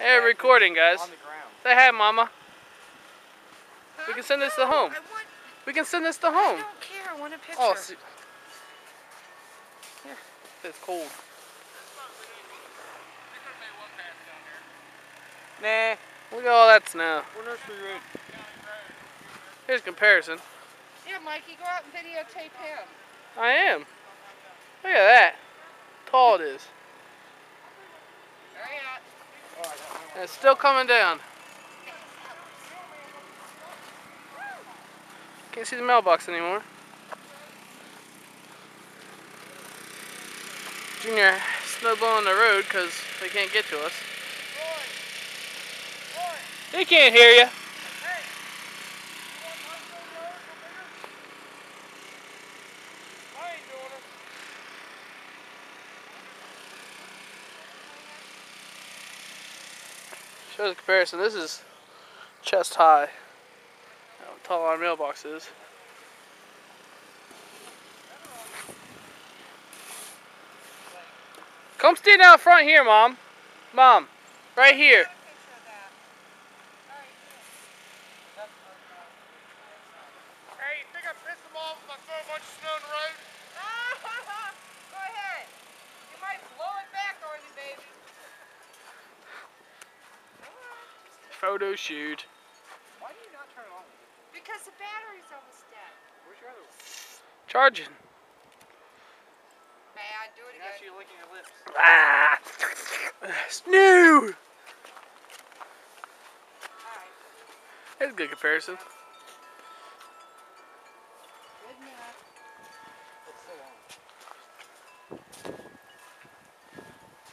Hey, recording, guys. On the ground. Say hi, Mama. Huh? We can send this to home. We can send this to home. I don't care. I want a picture. Oh, see. Here. It's cold. Nah. Look at all that snow. We're Nursery Road. Here's a comparison. Yeah, Mikey, go out and videotape him. I am. Look at that. How tall it is. Hurry up. And it's still coming down. Can't see the mailbox anymore. Junior snowballing the road because they can't get to us. They can't hear you. Show the comparison. This is chest high. How tall our mailbox is. Come stand out front here, Mom. Mom, right here. Hey, you think I pissed them off if I throw a bunch of snow in the road? Go ahead. You might blow it back on you, baby. Photo shoot. Why do you not turn it on? Because the battery's almost dead. Where's your other one? Charging. Man, do it again. Actually, you're licking your lips. Ah! Snow! Alright. That's a good comparison. Good enough. It's so long.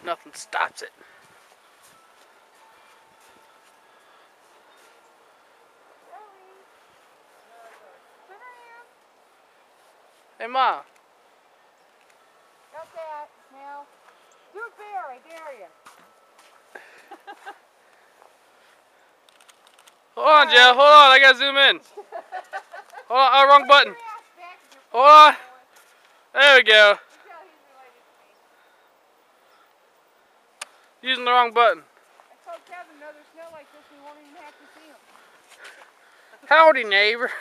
Nothing stops it. Hey, Ma. Got that. Now, do a bear, I dare you. Hold on, Joe. Hold on. I gotta zoom in. Hold on. Oh, wrong button. Hold on. There we go. Using the wrong button. I told Kevin, no, there's snow like this, we won't even have to see him. Howdy, neighbor.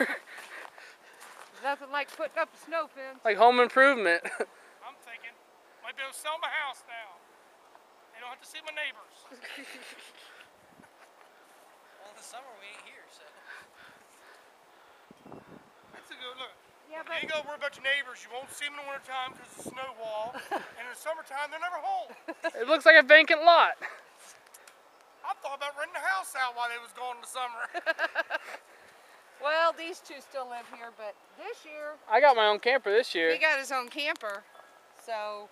Nothing like putting up a snow fence. Like home improvement. I'm thinking, might be able to sell my house now. They don't have to see my neighbors. Well, in the summer we ain't here, so. That's a good look. Yeah, You ain't gotta worry about your neighbors. You won't see them in the wintertime because of the snow wall. And in the summertime, they're never home. It looks like a vacant lot. I thought about renting the house out while they was gone in the summer. Well, these two still live here, but this year I got my own camper this year. he got his own camper, so